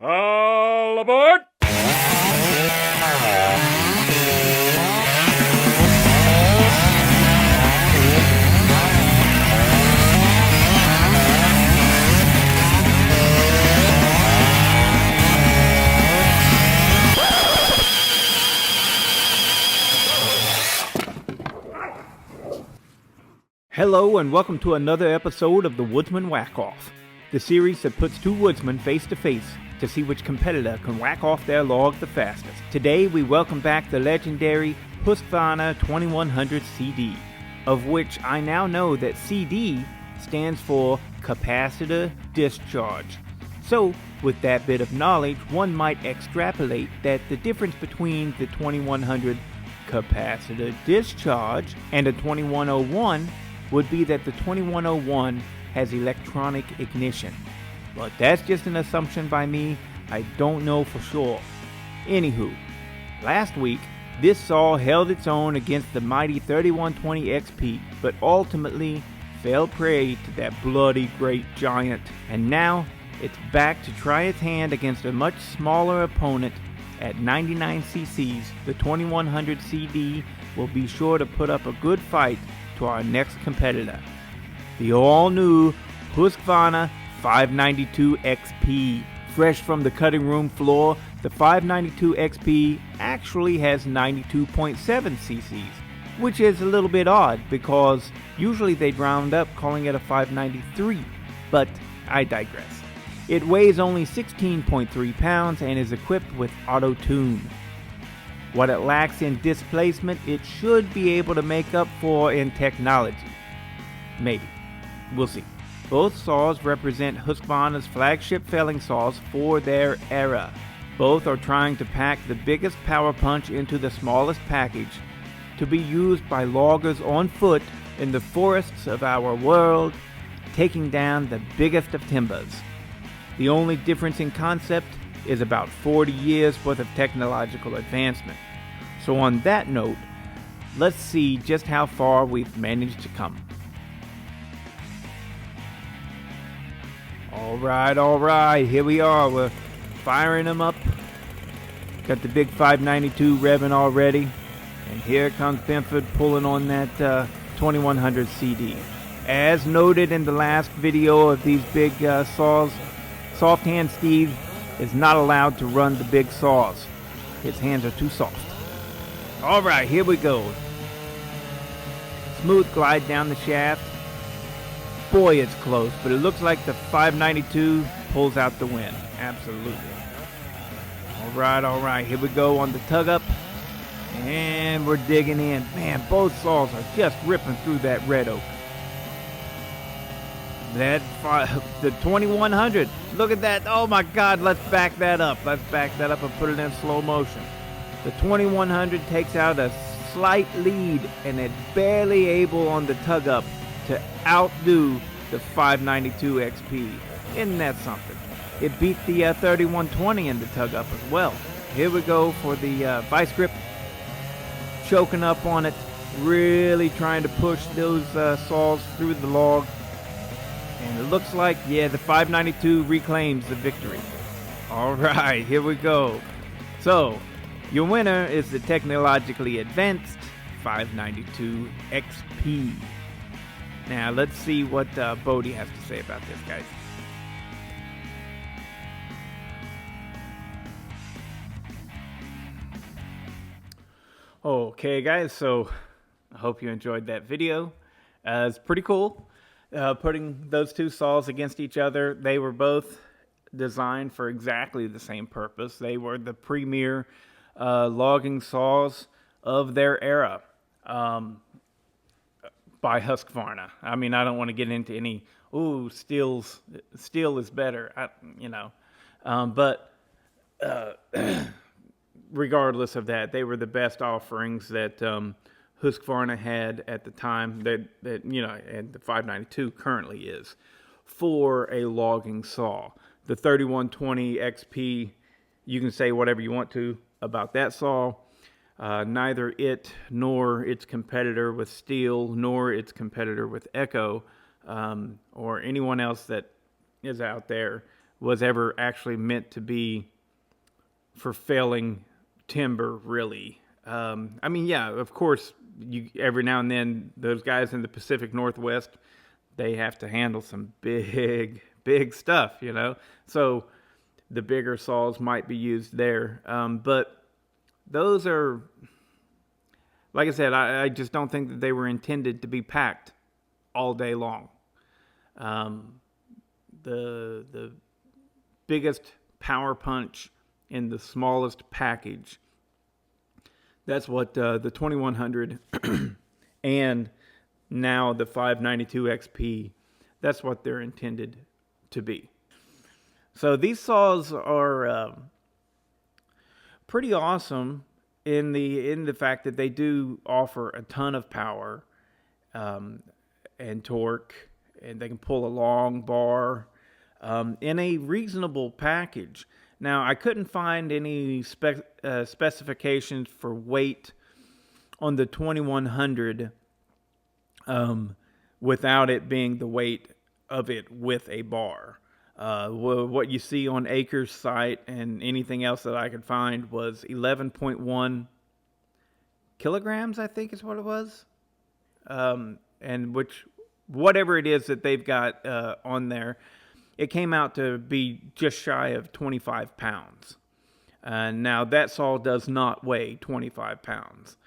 All aboard! Hello and welcome to another episode of the Woodsman Whack-Off, the series that puts two woodsmen face to face to see which competitor can whack off their log the fastest. Today we welcome back the legendary Husqvarna 2100 CD, of which I now know that CD stands for capacitor discharge. So, with that bit of knowledge, one might extrapolate that the difference between the 2100 capacitor discharge and a 2101 would be that the 2101 has electronic ignition. But that's just an assumption by me. I don't know for sure. Anywho, last week, this saw held its own against the mighty 3120 XP, but ultimately fell prey to that bloody great giant. And now, it's back to try its hand against a much smaller opponent. At 99 cc's, the 2100 CD will be sure to put up a good fight to our next competitor, the all-new Husqvarna 592 XP. Fresh from the cutting room floor, the 592 XP actually has 92.7 cc's, which is a little bit odd because usually they'd round up calling it a 593, but I digress. It weighs only 16.3 pounds and is equipped with auto-tune. What it lacks in displacement, it should be able to make up for in technology. Maybe. We'll see. Both saws represent Husqvarna's flagship felling saws for their era. Both are trying to pack the biggest power punch into the smallest package to be used by loggers on foot in the forests of our world, taking down the biggest of timbers. The only difference in concept is about 40 years worth of technological advancement. So on that note, let's see just how far we've managed to come. Alright, here we are. We're firing them up. Got the big 592 revving already. And here comes Benford pulling on that 2100 CD. As noted in the last video of these big saws, Soft Hand Steve is not allowed to run the big saws. His hands are too soft. Alright, here we go. Smooth glide down the shaft. Boy, it's close, but it looks like the 592 pulls out the win. Absolutely. Alright, here we go on the tug up. And we're digging in. Man, both saws are just ripping through that red oak. The 2100. Look at that. Oh my God, let's back that up. Let's back that up and put it in slow motion. The 2100 takes out a slight lead and it's barely able on the tug up to outdo the 592 XP. Isn't that something? It beat the 3120 in the tug up as well. Here we go for the vice grip. Choking up on it. Really trying to push those saws through the log. And it looks like, yeah, the 592 reclaims the victory. Alright, here we go. So, your winner is the technologically advanced 592 XP. Now, let's see what Bodie has to say about this, guys. Okay, guys, so I hope you enjoyed that video. It's pretty cool. Putting those two saws against each other. They were both designed for exactly the same purpose. They were the premier logging saws of their era by Husqvarna. I mean, I don't want to get into any, steel is better, but regardless of that, they were the best offerings that Husqvarna had at the time that and the 592 currently is for a logging saw. The 3120 XP, you can say whatever you want to about that saw. Neither it nor its competitor with Stihl nor its competitor with Echo or anyone else that is out there was ever actually meant to be for felling timber, really. I mean, yeah, of course, every now and then, those guys in the Pacific Northwest, they have to handle some big, big stuff, So the bigger saws might be used there. But those are, like I said, I just don't think that they were intended to be packed all day long. The biggest power punch in the smallest package. That's what the 2100 and now the 592 XP, that's what they're intended to be. So these saws are pretty awesome in the fact that they do offer a ton of power and torque, and they can pull a long bar in a reasonable package. Now, I couldn't find any specifications for weight on the 2100 without it being the weight of it with a bar. What you see on Acre's site and anything else that I could find was 11.1 kilograms, I think is what it was. And whatever it is that they've got on there, it came out to be just shy of 25 pounds. Now, that saw does not weigh 25 pounds.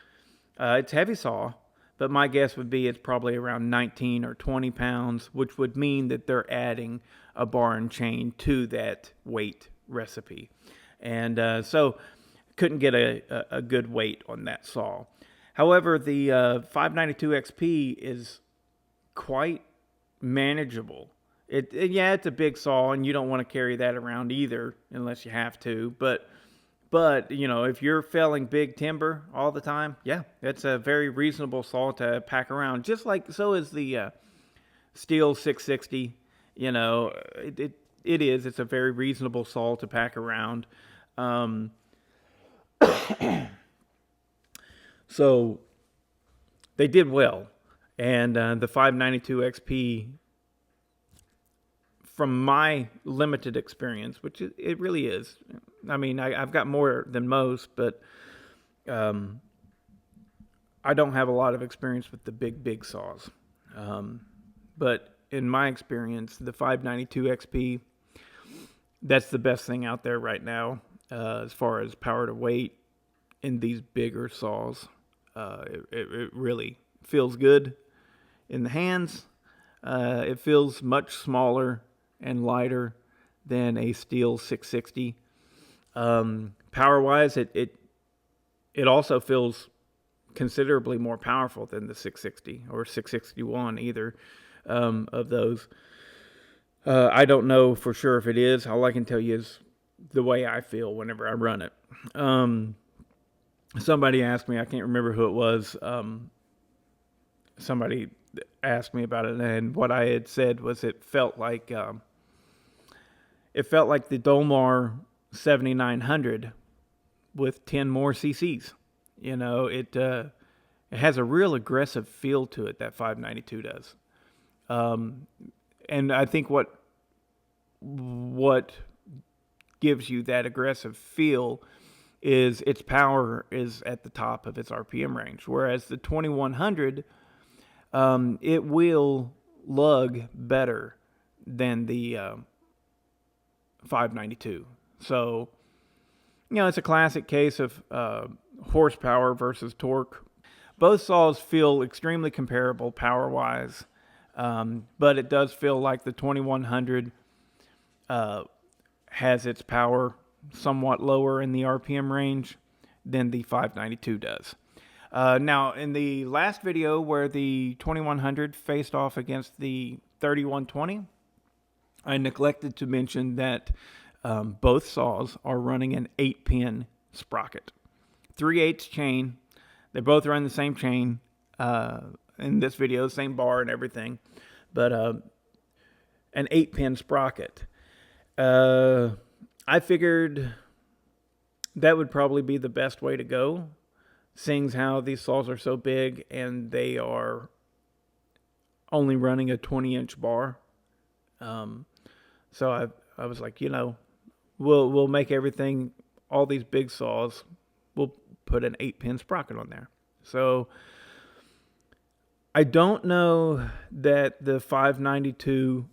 It's a heavy saw, but my guess would be it's probably around 19 or 20 pounds, which would mean that they're adding a bar and chain to that weight recipe. And so couldn't get a good weight on that saw. However, the 592 XP is quite manageable. It's a big saw, and you don't want to carry that around either unless you have to. But if you're felling big timber all the time, yeah, it's a very reasonable saw to pack around. Just like so is the Stihl 660. It is. It's a very reasonable saw to pack around. So they did well, and the 592 XP, from my limited experience, which it really is. I mean, I've got more than most, but I don't have a lot of experience with the big saws. But in my experience, the 592 XP, that's the best thing out there right now as far as power to weight in these bigger saws. It really feels good in the hands. It feels much smaller and lighter than a Stihl 660. Power-wise, it also feels considerably more powerful than the 660 or 661, either of those. I don't know for sure if it is. All I can tell you is the way I feel whenever I run it. Somebody asked me, I can't remember who it was, somebody asked me about it, and what I had said was it felt like the Dolmar 7900 with 10 more cc's. It has a real aggressive feel to it, that 592 does. And I think what gives you that aggressive feel is its power is at the top of its RPM range, whereas the 2100, it will lug better than the 592. So, it's a classic case of horsepower versus torque. Both saws feel extremely comparable power-wise, but it does feel like the 2100 has its power somewhat lower in the RPM range than the 592 does. Now, in the last video where the 2100 faced off against the 3120, I neglected to mention that both saws are running an 8-pin sprocket. 3/8 chain. They both run the same chain in this video, same bar and everything, but an 8-pin sprocket. I figured that would probably be the best way to go, seeing how these saws are so big and they are only running a 20-inch bar. So I was like, we'll make everything, all these big saws, we'll put an 8-pin sprocket on there. So I don't know that the 592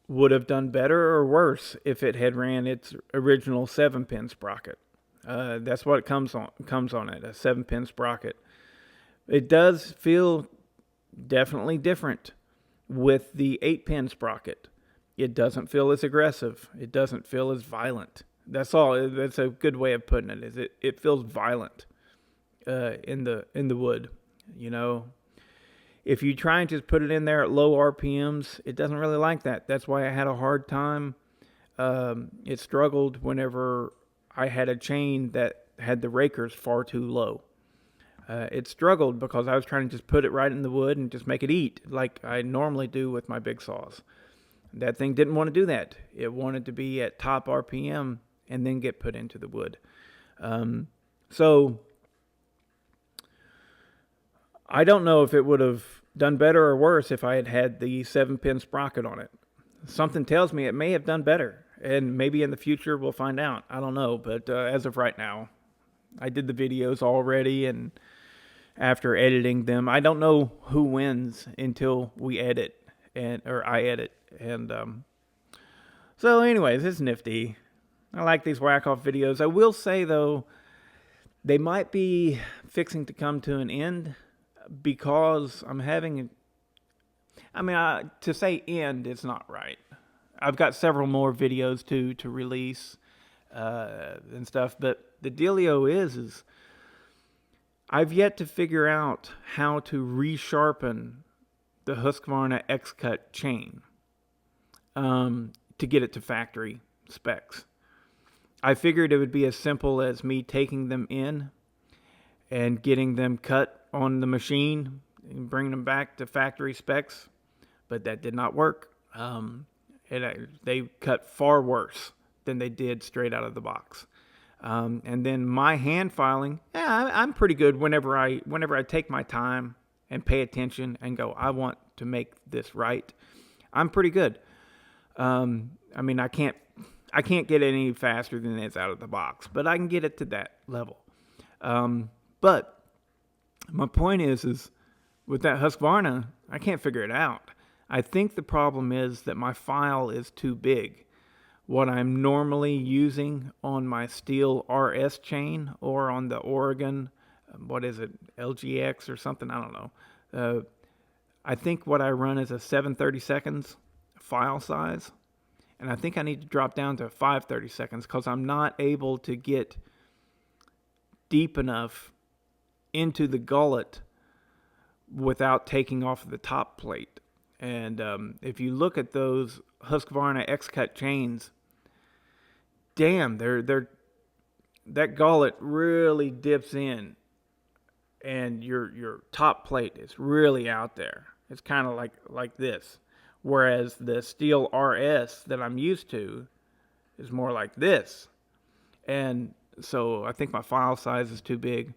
would have done better or worse if it had ran its original 7-pin sprocket. That's what comes on it, a 7-pin sprocket. It does feel definitely different with the 8-pin sprocket. It doesn't feel as aggressive. It doesn't feel as violent. That's all. That's a good way of putting it. Is it feels violent in the wood. If you try and just put it in there at low RPMs, it doesn't really like that. That's why I had a hard time. It struggled whenever I had a chain that had the rakers far too low. It struggled because I was trying to just put it right in the wood and just make it eat like I normally do with my big saws. That thing didn't want to do that. It wanted to be at top RPM and then get put into the wood. So I don't know if it would have done better or worse if I had had the 7-pin sprocket on it. Something tells me it may have done better, and maybe in the future we'll find out. I don't know, but as of right now, I did the videos already, and after editing them, I don't know who wins until we edit, or I edit. And so anyways, it's nifty. I like these whack-off videos. I will say, though, they might be fixing to come to an end because I'm having... to say end, it's not right. I've got several more videos to release and stuff, but the dealio is I've yet to figure out how to resharpen the Husqvarna X-Cut chain to get it to factory specs. I figured it would be as simple as me taking them in and getting them cut on the machine and bringing them back to factory specs, but that did not work. They cut far worse than they did straight out of the box. And then my hand filing, I'm pretty good whenever I take my time and pay attention and go, I want to make this right. I'm pretty good. I can't get any faster than it's out of the box, but I can get it to that level. But my point is with that Husqvarna, I can't figure it out. I think the problem is that my file is too big. What I'm normally using on my Steel RS chain or on the Oregon, LGX or something, I don't know. I think what I run is a 7/32 file size. And I think I need to drop down to 5/32 because I'm not able to get deep enough into the gullet without taking off the top plate. And if you look at those Husqvarna X-Cut chains, damn, that gullet really dips in, and your top plate is really out there. It's kind of like this. Whereas the Steel RS that I'm used to is more like this. And so I think my file size is too big.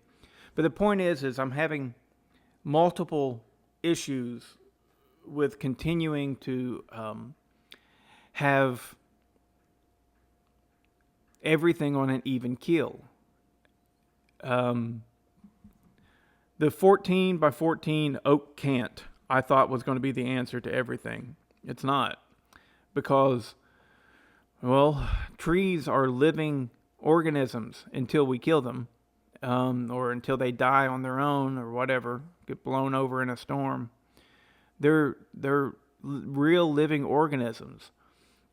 But the point is I'm having multiple issues with continuing to have everything on an even keel. The 14 by 14 oak cant I thought was going to be the answer to everything. It's not. Because, trees are living organisms until we kill them, or until they die on their own or whatever, get blown over in a storm. They're real living organisms.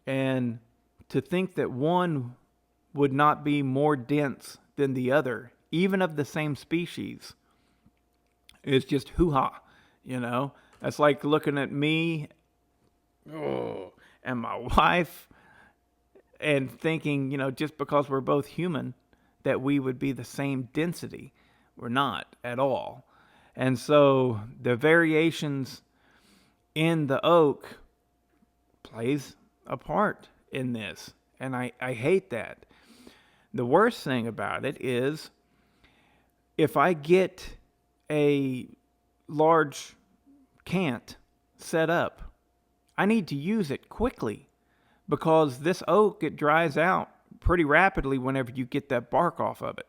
And to think that one would not be more dense than the other, even of the same species, is just hoo-ha, That's like looking at me and my wife and thinking, just because we're both human, that we would be the same density. We're not at all. And so the variations in the oak plays a part in this. And I hate that. The worst thing about it is if I get a large cant set up, I need to use it quickly because this oak, it dries out pretty rapidly whenever you get that bark off of it.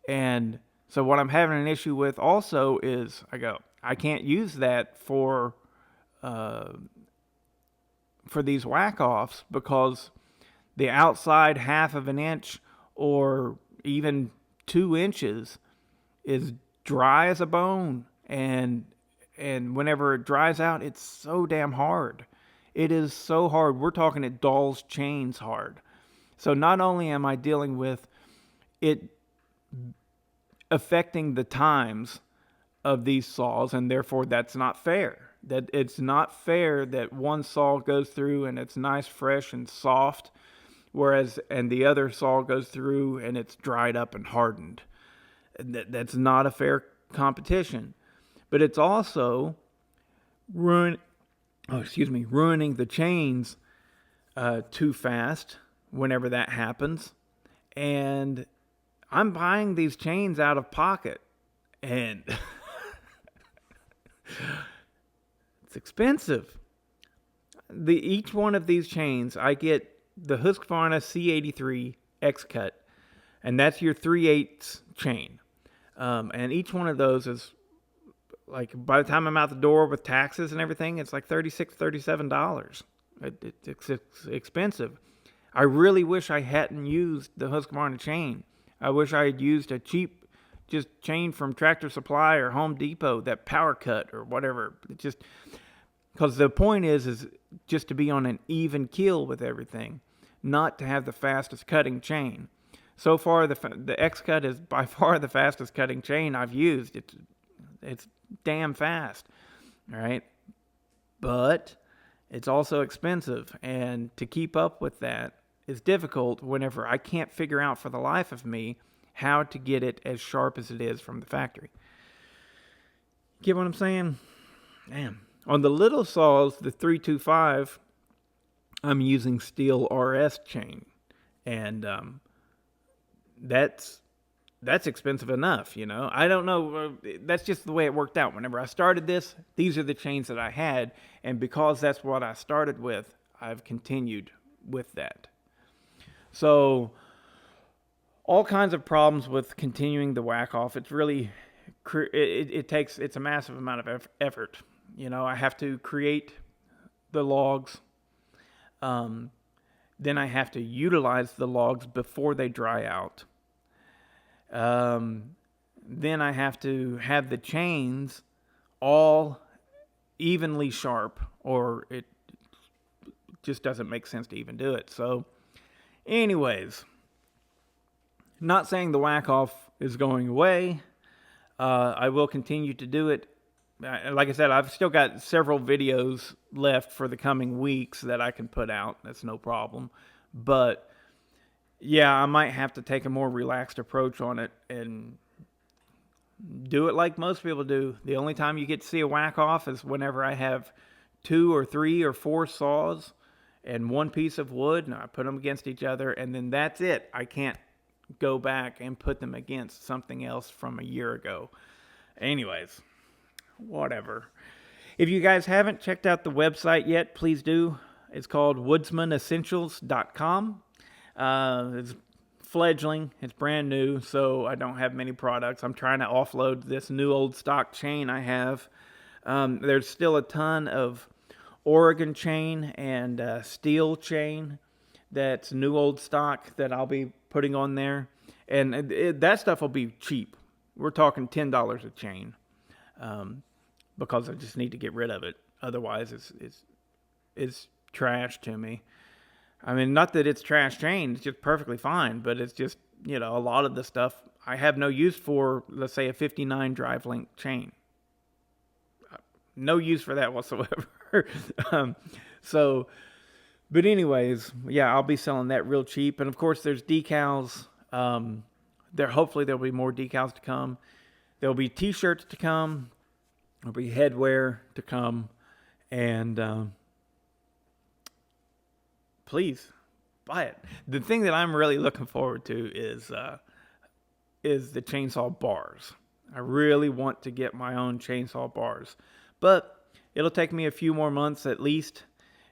And so what I'm having an issue with also is I can't use that for these whack-offs because the outside half of an inch or even 2 inches is dry as a bone, and whenever it dries out, it's so damn hard. It is so hard. We're talking it dulls chains hard. So not only am I dealing with it affecting the times of these saws, and therefore that's not fair. That it's not fair that one saw goes through and it's nice, fresh, and soft, and the other saw goes through and it's dried up and hardened. That's not a fair competition. But it's also ruining the chains too fast whenever that happens. And I'm buying these chains out of pocket, and it's expensive. Each one of these chains, I get the Husqvarna C83 X-Cut, and that's your 3/8 chain. And each one of those is like, by the time I'm out the door with taxes and everything, it's like $36, $37. It's expensive. I really wish I hadn't used the Husqvarna chain. I wish I had used a cheap just chain from Tractor Supply or Home Depot, that Power Cut or whatever. Because the point is just to be on an even keel with everything, not to have the fastest cutting chain. So far, the X-Cut is by far the fastest cutting chain I've used. It's damn fast, all right? But it's also expensive, and to keep up with that is difficult whenever I can't figure out for the life of me how to get it as sharp as it is from the factory. Get what I'm saying? Damn. On the little saws, the 325, I'm using Steel RS chain, and that's expensive enough, you know. I don't know. That's just the way it worked out. Whenever I started this, these are the chains that I had, and because that's what I started with, I've continued with that. So, all kinds of problems with continuing the whack-off. It's really, it's a massive amount of effort. You know, I have to create the logs. Then I have to utilize the logs before they dry out. Then I have to have the chains all evenly sharp, or it just doesn't make sense to even do it. So, anyways, not saying the whack-off is going away. I will continue to do it. Like I said, I've still got several videos left for the coming weeks that I can put out. That's no problem. But yeah, I might have to take a more relaxed approach on it and do it like most people do. The only time you get to see a whack-off is whenever I have 2 or 3 or 4 saws and one piece of wood, and I put them against each other, and then that's it. I can't go back and put them against something else from a year ago. Anyways, whatever. If you guys haven't checked out the website yet, please do. It's called woodsmanessentials.com. It's fledgling. It's brand new, so I don't have many products. I'm trying to offload this new old stock chain I have. There's still a ton of Oregon chain and steel chain that's new old stock that I'll be putting on there. And that stuff will be cheap. We're talking $10 a chain, because I just need to get rid of it. Otherwise, it's trash to me. I mean, not that it's trash chain, it's just perfectly fine, but it's just, you know, a lot of the stuff I have no use for, let's say a 59 drive link chain. No use for that whatsoever. But anyways, yeah, I'll be selling that real cheap. And of course, there's decals. Hopefully there'll be more decals to come. There'll be t-shirts to come. There'll be headwear to come. And please buy it. The thing that I'm really looking forward to is the chainsaw bars. I really want to get my own chainsaw bars, but it'll take me a few more months at least.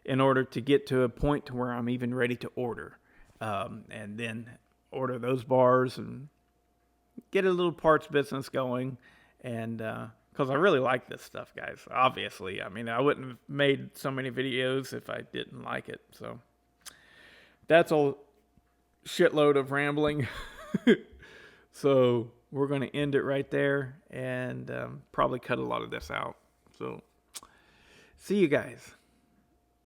in order to get to a point to where I'm even ready to order. And then order those bars and get a little parts business going. And because I really like this stuff, guys. Obviously, I mean, I wouldn't have made so many videos if I didn't like it. So that's a shitload of rambling. So we're going to end it right there and probably cut a lot of this out. So see you guys.